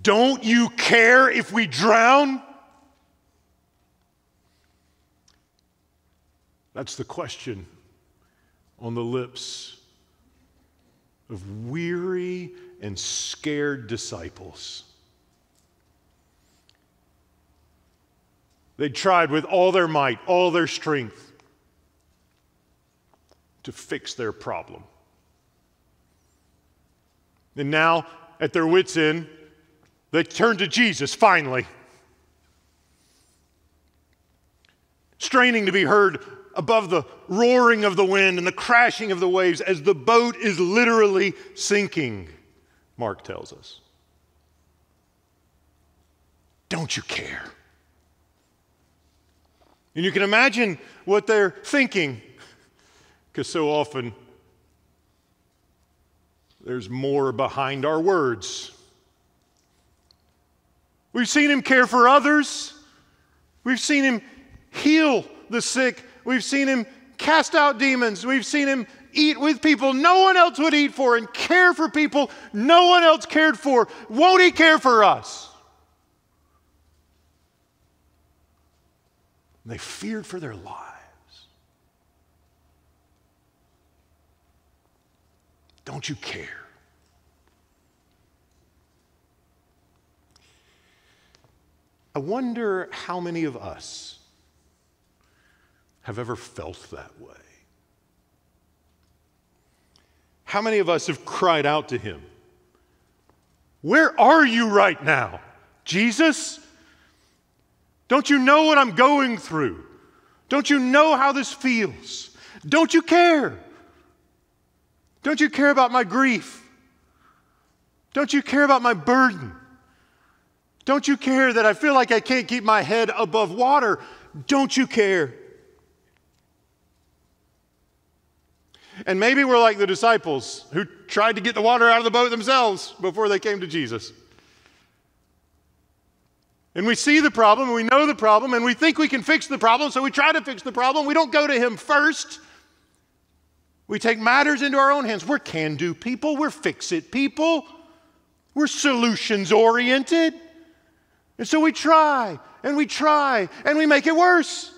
Don't you care if we drown? That's the question on the lips of weary and scared disciples. They tried with all their might, all their strength to fix their problem. And now, at their wits' end, they turn to Jesus finally, straining to be heard above the roaring of the wind and the crashing of the waves as the boat is literally sinking, Mark tells us. Don't you care? And you can imagine what they're thinking, because so often there's more behind our words. We've seen him care for others. We've seen him heal the sick. We've seen him cast out demons. We've seen him eat with people no one else would eat for and care for people no one else cared for. Won't he care for us? They feared for their lives. Don't you care? I wonder how many of us have ever felt that way. How many of us have cried out to him, "Where are you right now, Jesus? Don't you know what I'm going through? Don't you know how this feels? Don't you care? Don't you care about my grief? Don't you care about my burden? Don't you care that I feel like I can't keep my head above water? Don't you care?" And maybe we're like the disciples who tried to get the water out of the boat themselves before they came to Jesus. And we see the problem, and we know the problem, and we think we can fix the problem, so we try to fix the problem. We don't go to him first. We take matters into our own hands. We're can-do people. We're fix-it people. We're solutions-oriented. And so we try, and we make it worse.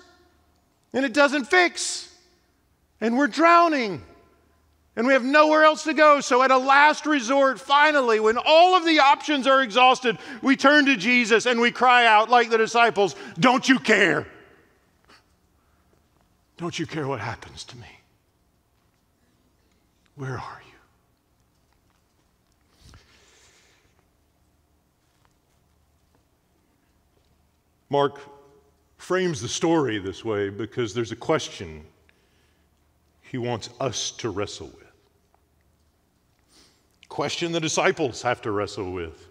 And it doesn't fix. And we're drowning. And we have nowhere else to go. So at a last resort, finally, when all of the options are exhausted, we turn to Jesus and we cry out like the disciples, "Don't you care? Don't you care what happens to me? Where are you?" Mark frames the story this way because there's a question he wants us to wrestle with. Question the disciples have to wrestle with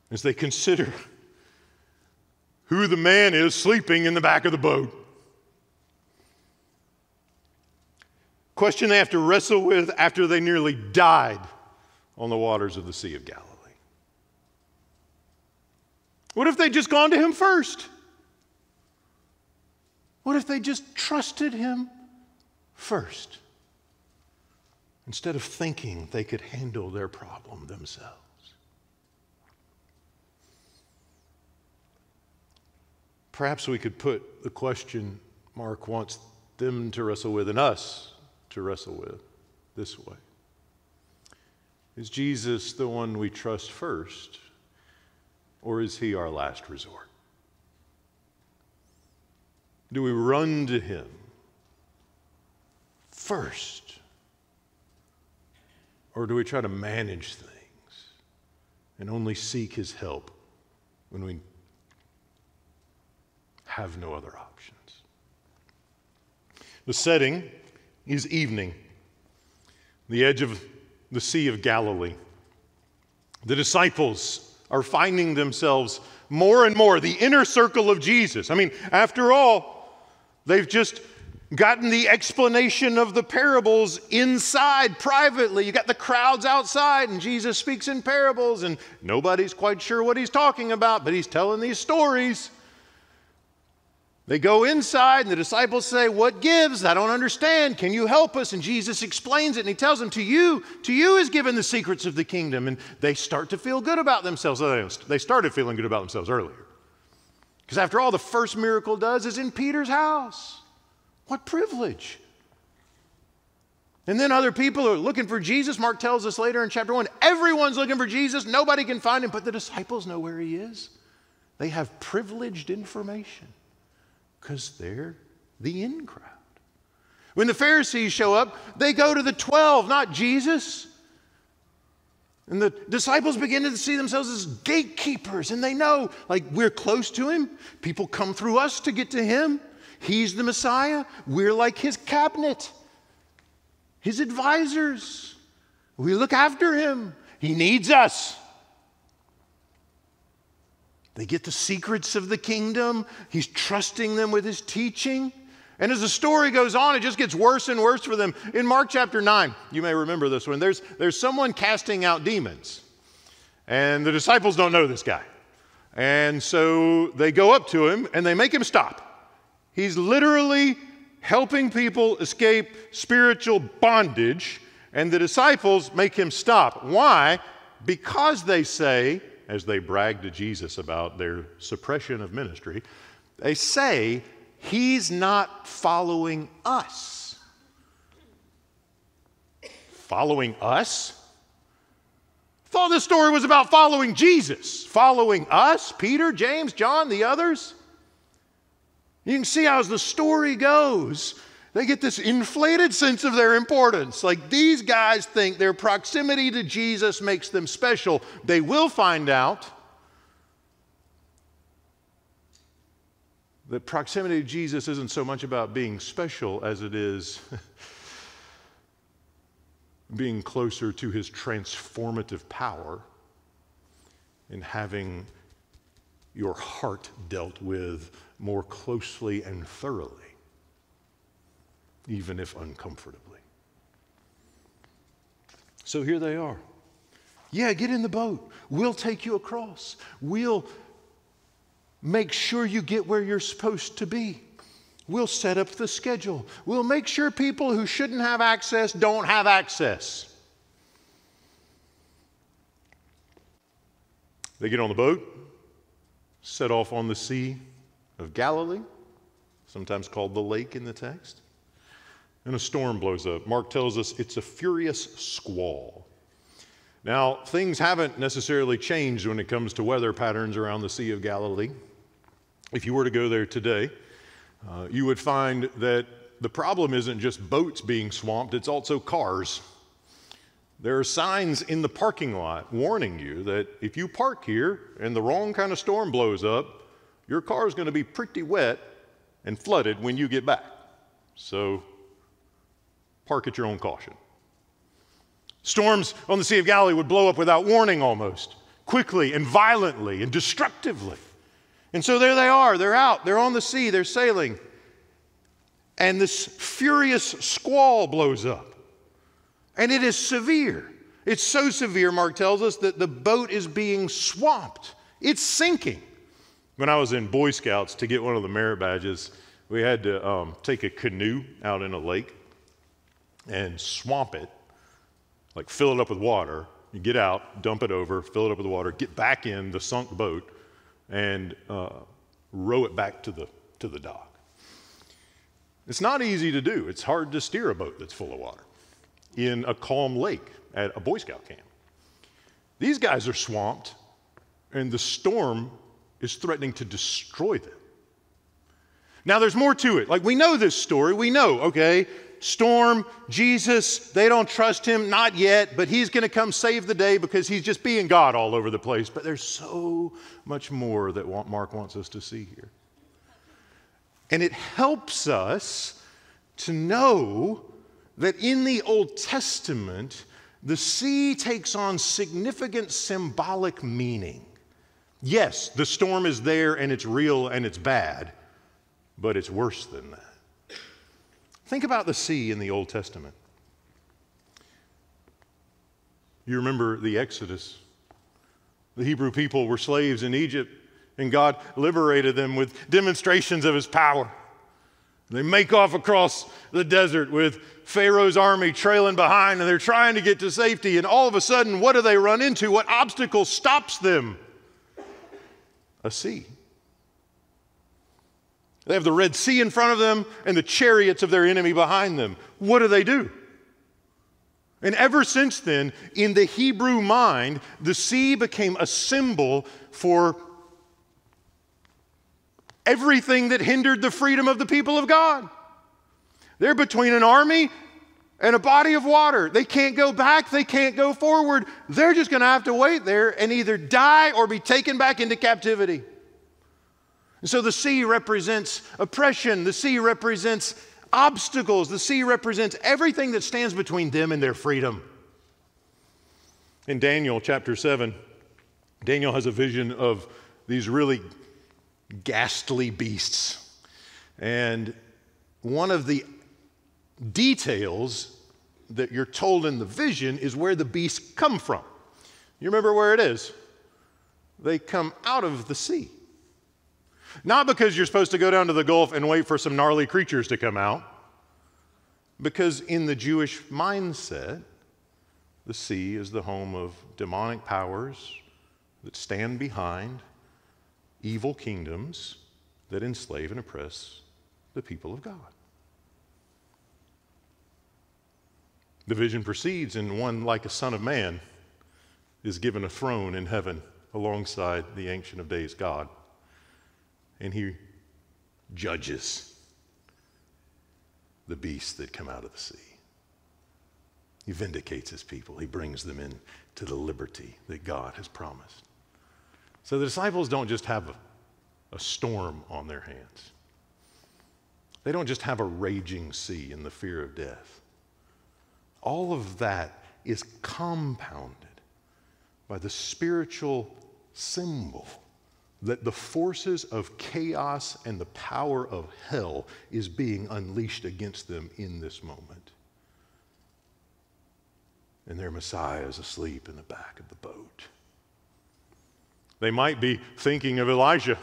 as they consider who the man is sleeping in the back of the boat. Question they have to wrestle with after they nearly died on the waters of the Sea of Galilee. What if they'd just gone to him first? What if they just trusted him first, instead of thinking they could handle their problem themselves? Perhaps we could put the question Mark wants them to wrestle with and us to wrestle with this way. Is Jesus the one we trust first, or is he our last resort? Do we run to him first, or do we try to manage things and only seek his help when we have no other options? The setting is evening, the edge of the Sea of Galilee. The disciples are finding themselves more and more the inner circle of Jesus. I mean, after all, they've just gotten the explanation of the parables inside privately. You got the crowds outside, and Jesus speaks in parables, and nobody's quite sure what he's talking about, but he's telling these stories. They go inside, and the disciples say, "What gives? I don't understand. Can you help us?" And Jesus explains it, and he tells them, to you is given the secrets of the kingdom. And they start to feel good about themselves. They started feeling good about themselves earlier. Because after all, the first miracle does is in Peter's house. What privilege. And then other people are looking for Jesus. Mark tells us later in chapter 1, everyone's looking for Jesus. Nobody can find him, but the disciples know where he is. They have privileged information because they're the in crowd. When the Pharisees show up, they go to the 12, not Jesus. And the disciples begin to see themselves as gatekeepers, and they know, like, we're close to him. People come through us to get to him. He's the Messiah. We're like his cabinet, his advisors. We look after him. He needs us. They get the secrets of the kingdom. He's trusting them with his teaching. And as the story goes on, it just gets worse and worse for them. In Mark chapter 9, you may remember this one, there's someone casting out demons. And the disciples don't know this guy. And so they go up to him and they make him stop. He's literally helping people escape spiritual bondage. And the disciples make him stop. Why? Because they say, as they brag to Jesus about their suppression of ministry, they say, he's not following us. Following us? Thought this story was about following Jesus. Following us, Peter, James, John, the others. You can see how as the story goes, they get this inflated sense of their importance. Like these guys think their proximity to Jesus makes them special. They will find out that proximity to Jesus isn't so much about being special as it is being closer to his transformative power and having your heart dealt with more closely and thoroughly, even if uncomfortably. So here they are. Yeah, get in the boat. We'll take you across. We'll make sure you get where you're supposed to be. We'll set up the schedule. We'll make sure people who shouldn't have access don't have access. They get on the boat, set off on the Sea of Galilee, sometimes called the lake in the text, and a storm blows up. Mark tells us it's a furious squall. Now, things haven't necessarily changed when it comes to weather patterns around the Sea of Galilee. If you were to go there today, you would find that the problem isn't just boats being swamped, it's also cars. There are signs in the parking lot warning you that if you park here and the wrong kind of storm blows up, your car is going to be pretty wet and flooded when you get back. So park at your own caution. Storms on the Sea of Galilee would blow up without warning almost, quickly and violently and destructively. And so there they are, they're out, they're on the sea, they're sailing. And this furious squall blows up. And it is severe. It's so severe, Mark tells us, that the boat is being swamped. It's sinking. When I was in Boy Scouts, to get one of the merit badges, we had to take a canoe out in a lake and swamp it, like fill it up with water. You get out, dump it over, fill it up with water, get back in the sunk boat, and row it back to the dock. It's not easy to do. It's hard to steer a boat that's full of water in a calm lake at a Boy Scout camp. These guys are swamped, and the storm is threatening to destroy them. Now, there's more to it. Like, we know this story. We know, okay, storm, Jesus, they don't trust him, not yet, but he's going to come save the day because he's just being God all over the place. But there's so much more that Mark wants us to see here. And it helps us to know that in the Old Testament, the sea takes on significant symbolic meaning. Yes, the storm is there and it's real and it's bad, but it's worse than that. Think about the sea in the Old Testament. You remember the Exodus. The Hebrew people were slaves in Egypt, And God liberated them with demonstrations of his power. They make off across the desert with Pharaoh's army trailing behind, and they're trying to get to safety. And all of a sudden, what do they run into? What obstacle stops them? A sea. They have the Red Sea in front of them and the chariots of their enemy behind them. What do? And ever since then, in the Hebrew mind, the sea became a symbol for everything that hindered the freedom of the people of God. They're between an army and a body of water. They can't go back. They can't go forward. They're just going to have to wait there and either die or be taken back into captivity. And so the sea represents oppression. The sea represents obstacles. The sea represents everything that stands between them and their freedom. In Daniel chapter 7, Daniel has a vision of these really ghastly beasts. And one of the details that you're told in the vision is where the beasts come from. You remember where it is? They come out of the sea. Not because you're supposed to go down to the Gulf and wait for some gnarly creatures to come out, because in the Jewish mindset, the sea is the home of demonic powers that stand behind evil kingdoms that enslave and oppress the people of God. The vision proceeds, and one like a son of man is given a throne in heaven alongside the Ancient of Days God. And he judges the beasts that come out of the sea. He vindicates his people. He brings them into the liberty that God has promised. So the disciples don't just have a storm on their hands. They don't just have a raging sea and the fear of death. All of that is compounded by the spiritual symbol that the forces of chaos and the power of hell is being unleashed against them in this moment. And their Messiah is asleep in the back of the boat. They might be thinking of Elijah.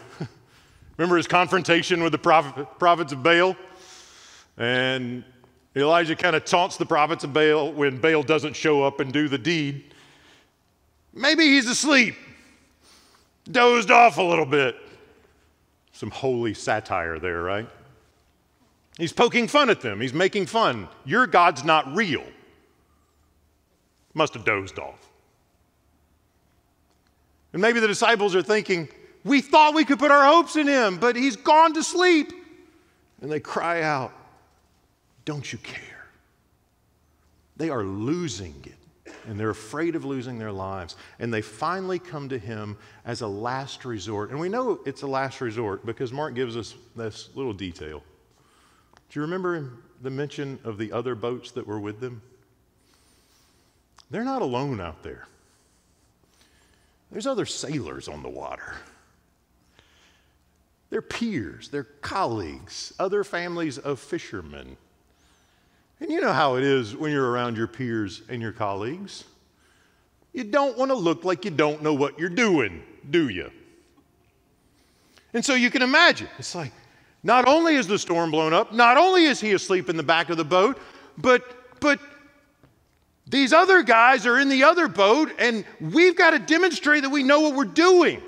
Remember his confrontation with the prophets of Baal? And Elijah kind of taunts the prophets of Baal when Baal doesn't show up and do the deed. Maybe he's asleep. Dozed off a little bit. Some holy satire there, right? He's poking fun at them. He's making fun. Your God's not real. Must have dozed off. And maybe the disciples are thinking, we thought we could put our hopes in him, but he's gone to sleep. And they cry out, don't you care? They are losing it. And they're afraid of losing their lives. And they finally come to him as a last resort. And we know it's a last resort because Mark gives us this little detail. Do you remember the mention of the other boats that were with them? They're not alone out there. There's other sailors on the water. They're peers, they're colleagues, other families of fishermen. And you know how it is when you're around your peers and your colleagues. You don't want to look like you don't know what you're doing, do you? And so you can imagine, it's like, not only is the storm blown up, not only is he asleep in the back of the boat, but these other guys are in the other boat, and we've got to demonstrate that we know what we're doing.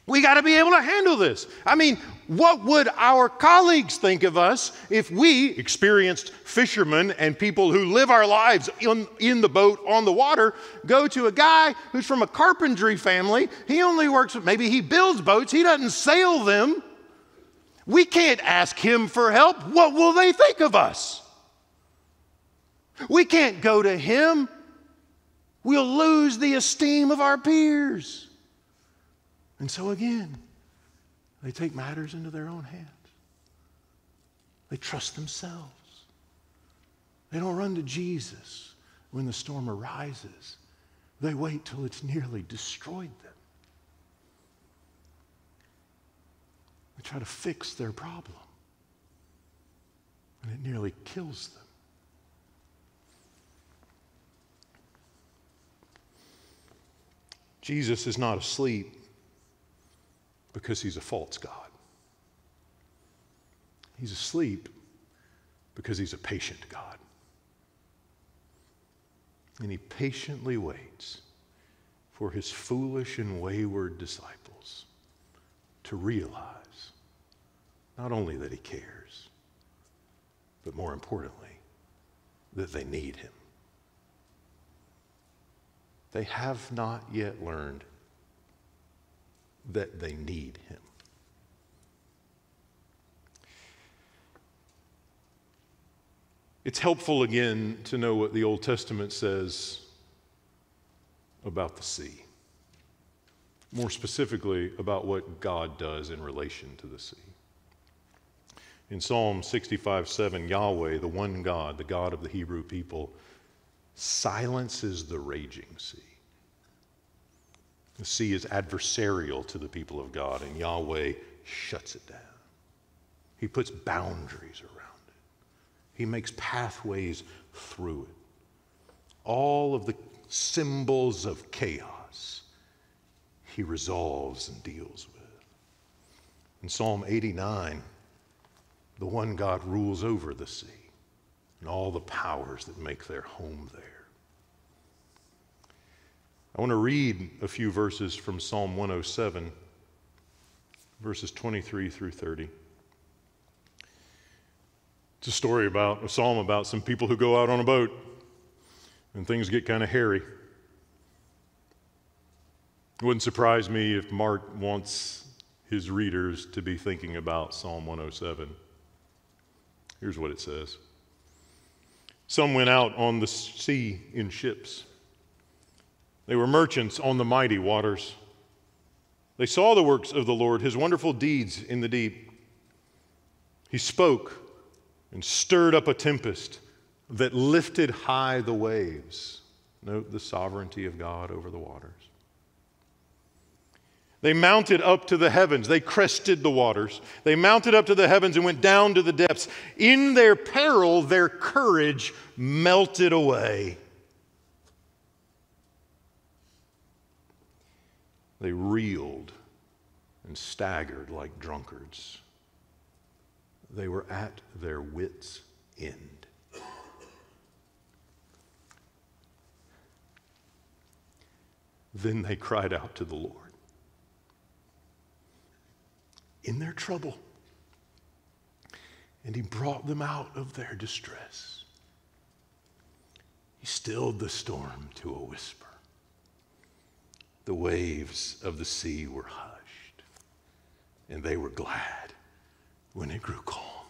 We got to be able to handle this. I mean, what would our colleagues think of us if we, experienced fishermen and people who live our lives in the boat on the water, go to a guy who's from a carpentry family? He only works with, maybe he builds boats, he doesn't sail them. We can't ask him for help. What will they think of us? We can't go to him. We'll lose the esteem of our peers. And so again, they take matters into their own hands. They trust themselves. They don't run to Jesus when the storm arises. They wait till it's nearly destroyed them. They try to fix their problem, and it nearly kills them. Jesus is not asleep. because he's a false God. He's asleep because he's a patient God. And he patiently waits for his foolish and wayward disciples to realize not only that he cares, but more importantly, that they need him. They have not yet learned that they need him. It's helpful again to know what the Old Testament says about the sea. More specifically, about what God does in relation to the sea. In Psalm 65:7, Yahweh, the one God, the God of the Hebrew people, silences the raging sea. The sea is adversarial to the people of God, and Yahweh shuts it down. He puts boundaries around it. He makes pathways through it. All of the symbols of chaos he resolves and deals with. In Psalm 89, the one God rules over the sea and all the powers that make their home there. I want to read a few verses from Psalm 107, verses 23 through 30. It's a psalm about some people who go out on a boat and things get kind of hairy. It wouldn't surprise me if Mark wants his readers to be thinking about Psalm 107. Here's what it says. Some went out on the sea in ships. They were merchants on the mighty waters. They saw the works of the Lord, his wonderful deeds in the deep. He spoke and stirred up a tempest that lifted high the waves. Note the sovereignty of God over the waters. They mounted up to the heavens. They crested the waters. They mounted up to the heavens and went down to the depths. In their peril, their courage melted away. They reeled and staggered like drunkards. They were at their wits' end. Then they cried out to the Lord in their trouble, and he brought them out of their distress. He stilled the storm to a whisper. The waves of the sea were hushed, and they were glad when it grew calm,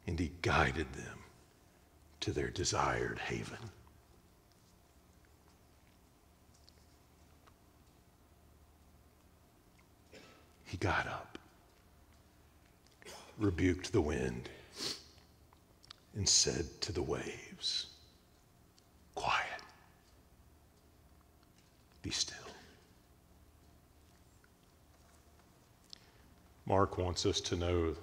and he guided them to their desired haven. He got up, rebuked the wind, and said to the waves, "Quiet, be still." Mark wants us to know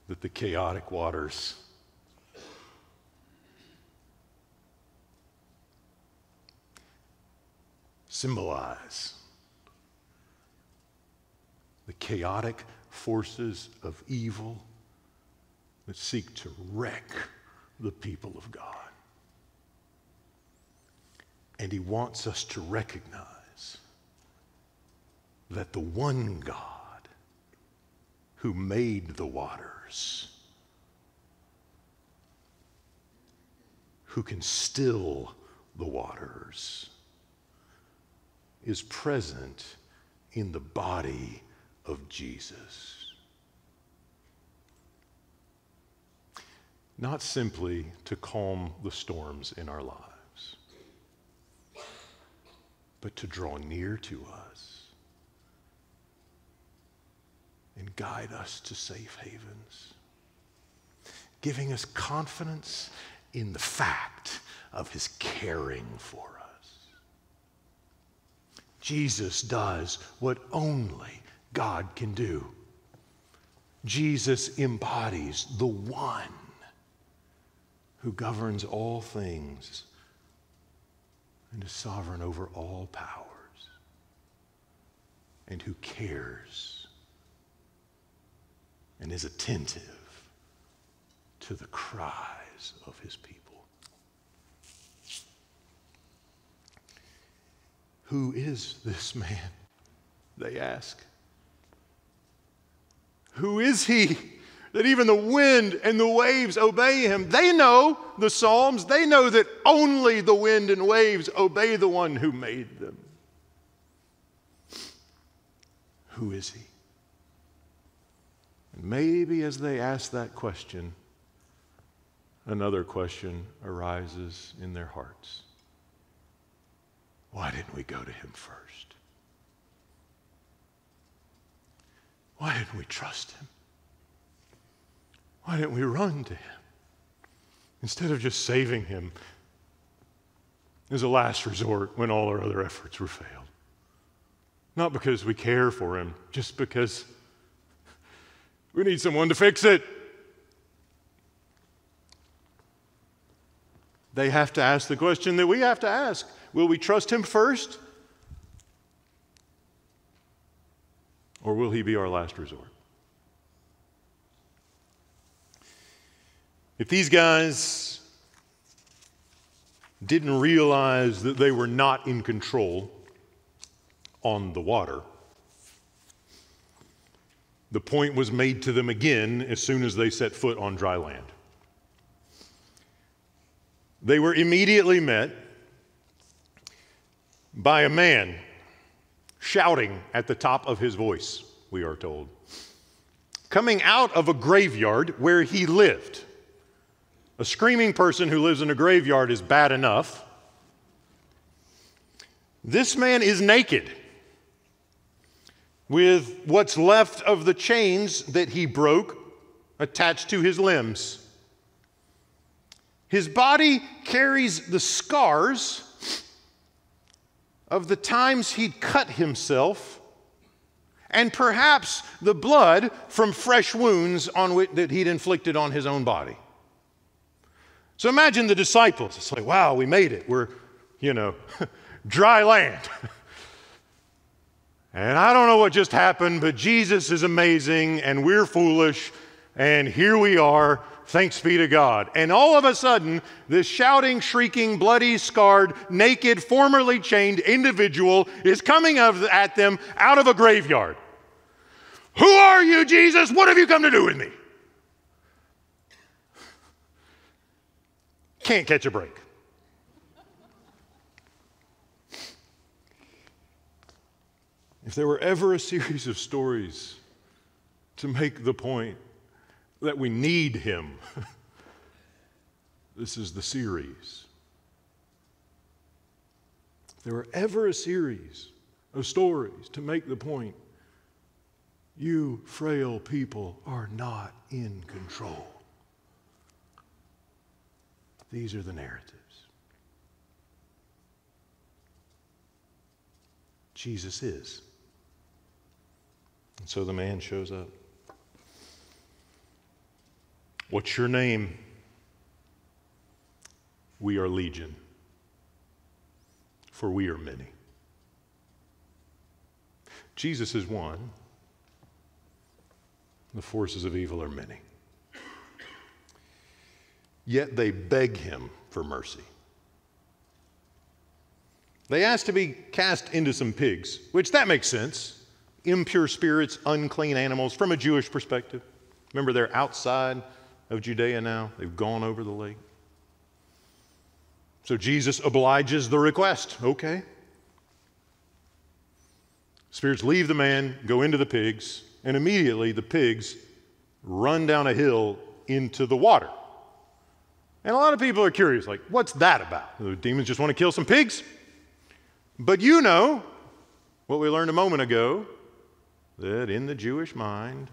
that the chaotic waters symbolize the chaotic forces of evil that seek to wreck the people of God. And he wants us to recognize that the one God who made the waters, who can still the waters, is present in the body of Jesus. Not simply to calm the storms in our lives, but to draw near to us and guide us to safe havens, giving us confidence in the fact of his caring for us. Jesus does what only God can do. Jesus embodies the one who governs all things and is sovereign over all powers. and who cares and is attentive to the cries of his people. Who is this man? They ask. Who is he that even the wind and the waves obey him? They know the Psalms. They know that only the wind and waves obey the one who made them. Who is he? And maybe as they ask that question, another question arises in their hearts. Why didn't we go to him first? Why didn't we trust him? Why didn't we run to him instead of just saving him as a last resort when all our other efforts were failed? Not because we care for him, just because we need someone to fix it. They have to ask the question that we have to ask. Will we trust him first? Or will he be our last resort? If these guys didn't realize that they were not in control on the water, the point was made to them again as soon as they set foot on dry land. They were immediately met by a man shouting at the top of his voice, we are told, coming out of a graveyard where he lived. A screaming person who lives in a graveyard is bad enough. This man is naked, with what's left of the chains that he broke attached to his limbs. His body carries the scars of the times he'd cut himself, and perhaps the blood from fresh wounds that he'd inflicted on his own body. So imagine the disciples. It's like, wow, we made it. We're, dry land. And I don't know what just happened, but Jesus is amazing, and we're foolish, and here we are. Thanks be to God. And all of a sudden, this shouting, shrieking, bloody, scarred, naked, formerly chained individual is coming at them out of a graveyard. Who are you, Jesus? What have you come to do with me? Can't catch a break. If there were ever a series of stories to make the point that we need him, this is the series. If there were ever a series of stories to make the point, you frail people are not in control, these are the narratives. Jesus is. And so the man shows up. What's your name? We are legion, for we are many. Jesus is one. The forces of evil are many. Yet they beg him for mercy. They ask to be cast into some pigs, which that makes sense. Impure spirits, unclean animals, from a Jewish perspective. Remember, they're outside of Judea now. They've gone over the lake. So Jesus obliges the request. Okay. Spirits leave the man, go into the pigs, and immediately the pigs run down a hill into the water. And a lot of people are curious, like, what's that about? The demons just want to kill some pigs? But you know what we learned a moment ago, that in the Jewish mind,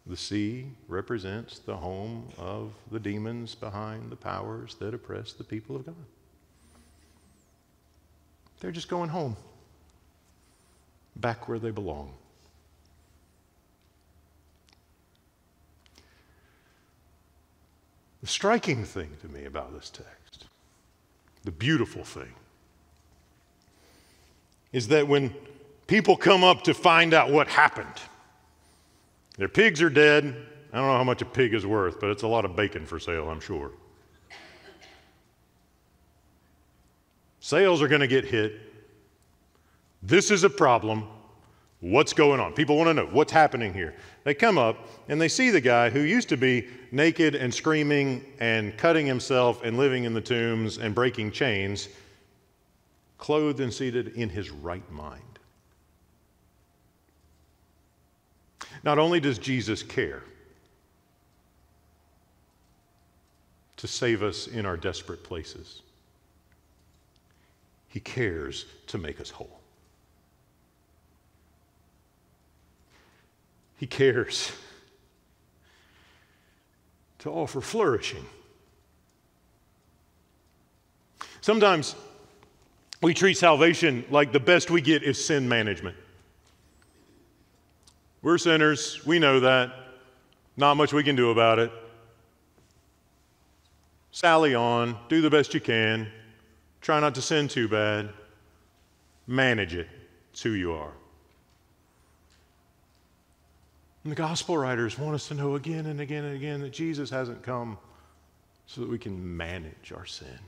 the sea represents the home of the demons behind the powers that oppress the people of God. They're just going home, back where they belong. The striking thing to me about this text, the beautiful thing, is that when People come up to find out what happened. Their pigs are dead. I don't know how much a pig is worth, but it's a lot of bacon for sale, I'm sure. Sales are going to get hit. This is a problem. What's going on? People want to know what's happening here. They come up and they see the guy who used to be naked and screaming and cutting himself and living in the tombs and breaking chains, clothed and seated in his right mind. Not only does Jesus care to save us in our desperate places, he cares to make us whole. He cares to offer flourishing. Sometimes we treat salvation like the best we get is sin management. We're sinners. We know that. Not much we can do about it. Sally on. Do the best you can. Try not to sin too bad. Manage it. It's who you are. And the gospel writers want us to know again and again and again that Jesus hasn't come so that we can manage our sin.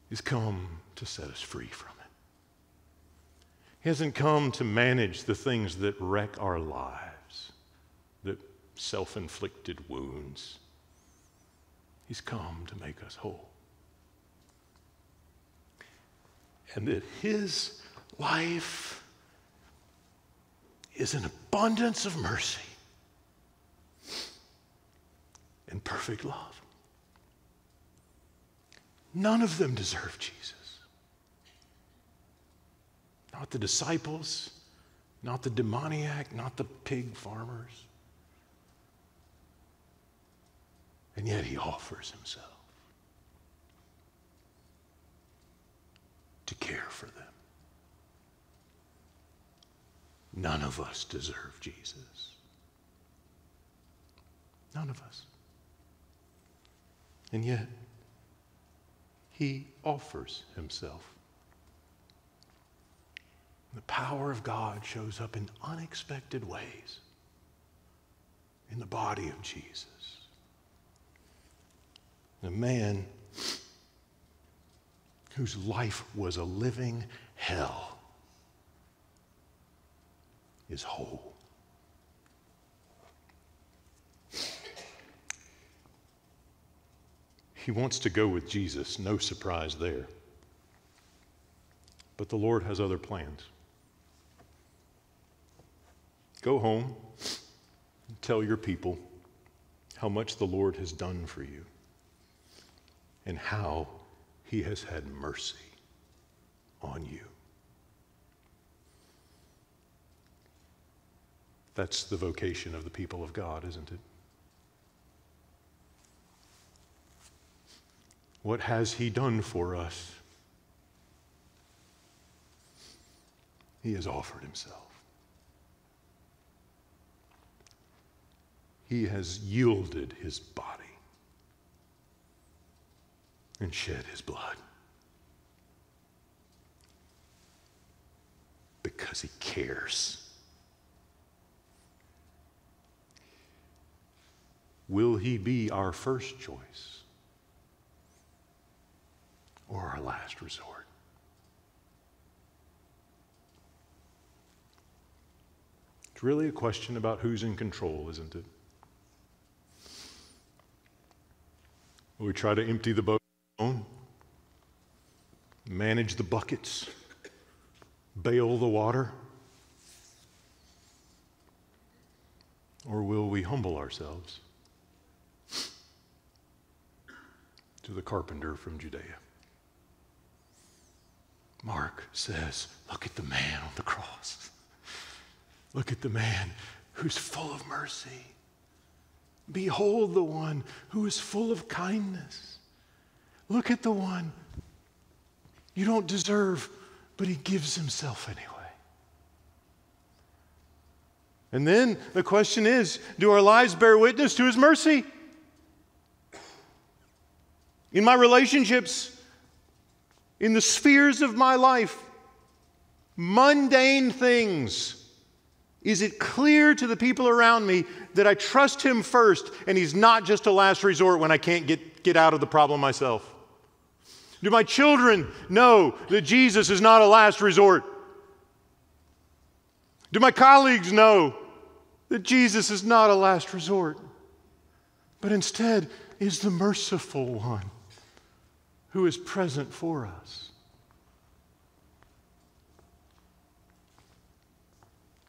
He's come to set us free from it. He hasn't come to manage the things that wreck our lives, the self-inflicted wounds. He's come to make us whole. And that his life is an abundance of mercy and perfect love. None of them deserve Jesus. Not the disciples, not the demoniac, not the pig farmers. And yet he offers himself to care for them. None of us deserve Jesus. None of us. And yet, he offers himself. The power of God shows up in unexpected ways in the body of Jesus. A man whose life was a living hell is whole. He wants to go with Jesus, no surprise there. But the Lord has other plans. Go home and tell your people how much the Lord has done for you and how he has had mercy on you. That's the vocation of the people of God, isn't it? What has he done for us? He has offered himself. He has yielded his body and shed his blood because he cares. Will he be our first choice or our last resort? It's really a question about who's in control, isn't it? Will we try to empty the boat alone, manage the buckets, bail the water? Or will we humble ourselves to the carpenter from Judea? Mark says, look at the man on the cross. Look at the man who's full of mercy. Behold the one who is full of kindness. Look at the one you don't deserve, but he gives himself anyway. And then the question is, do our lives bear witness to his mercy? In my relationships, in the spheres of my life, Mundane things. Is it clear to the people around me that I trust Him first and He's not just a last resort when I can't get out of the problem myself? Do my children know that Jesus is not a last resort? Do my colleagues know that Jesus is not a last resort, but instead is the merciful one who is present for us?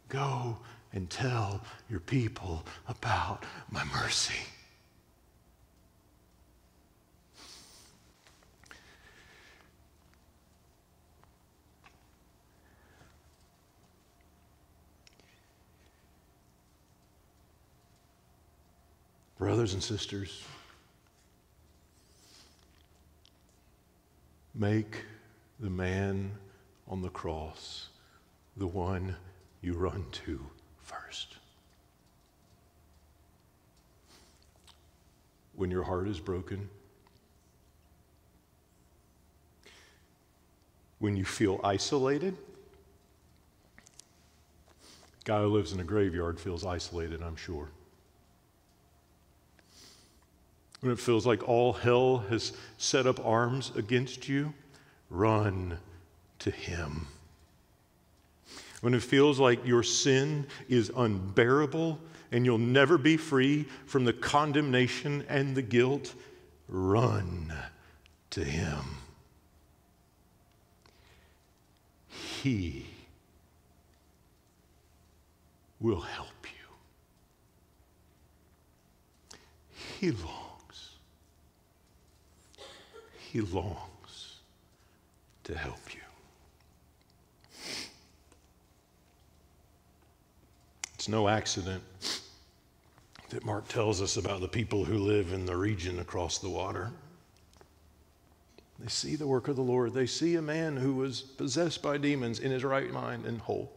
Go and tell your people about my mercy. Brothers and sisters, make the man on the cross the one you run to first. When your heart is broken, when you feel isolated, a guy who lives in a graveyard feels isolated, I'm sure. When it feels like all hell has set up arms against you, run to Him. When it feels like your sin is unbearable and you'll never be free from the condemnation and the guilt, run to Him. He will help you. He longs to help you. It's no accident that Mark tells us about the people who live in the region across the water. They see the work of the Lord. They see a man who was possessed by demons in his right mind and whole.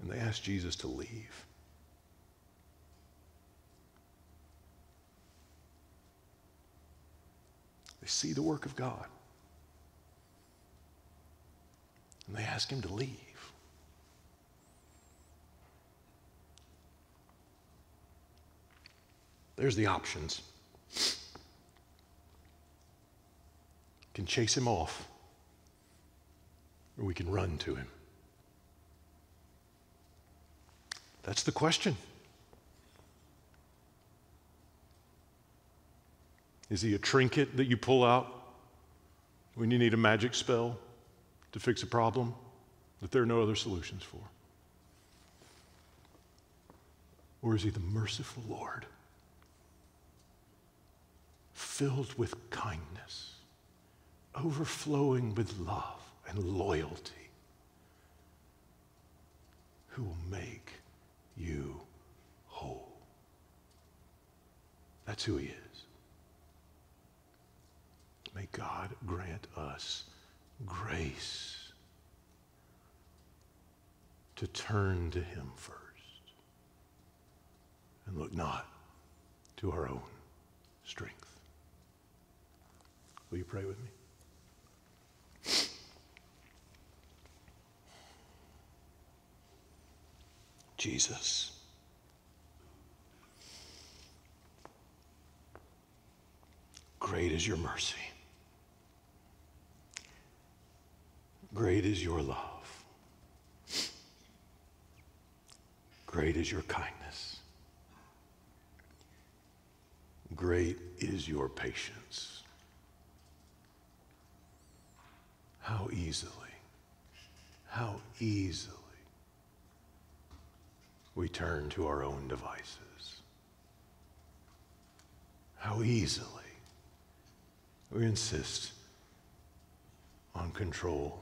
And they ask Jesus to leave. They see the work of God. And they ask Him to leave. There's the options. We can chase Him off, or we can run to Him. That's the question. Is He a trinket that you pull out when you need a magic spell to fix a problem that there are no other solutions for? Or is He the merciful Lord, filled with kindness, overflowing with love and loyalty, who will make you whole? That's who He is. May God grant us grace to turn to Him first and look not to our own strength. Will you pray with me? Jesus, great is your mercy. Great is your love. Great is your kindness. Great is your patience. How easily we turn to our own devices. How easily we insist on control.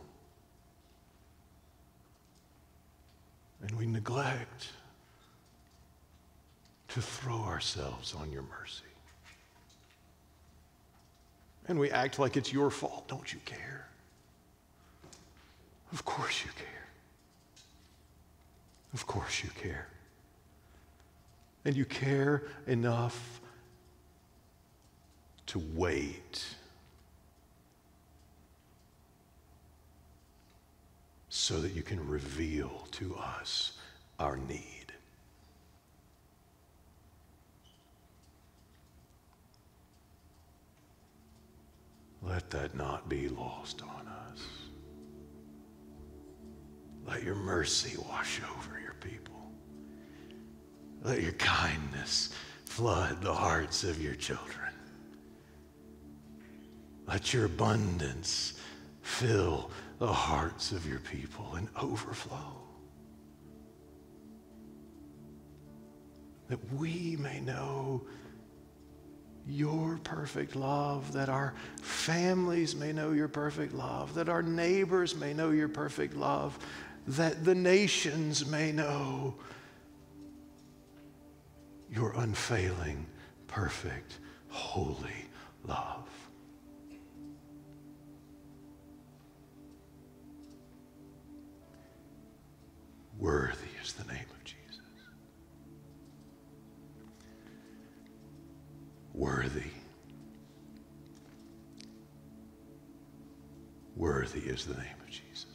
And we neglect to throw ourselves on your mercy. And we act like it's your fault. Don't you care? Of course you care. Of course you care. And you care enough to wait so that you can reveal to us our need. Let that not be lost on us. Let your mercy wash over your people. Let your kindness flood the hearts of your children. Let your abundance fill the hearts of your people and overflow. That we may know your perfect love, that our families may know your perfect love, that our neighbors may know your perfect love, that the nations may know your unfailing, perfect, holy love. Worthy is the name of Jesus. Worthy. Worthy is the name of Jesus.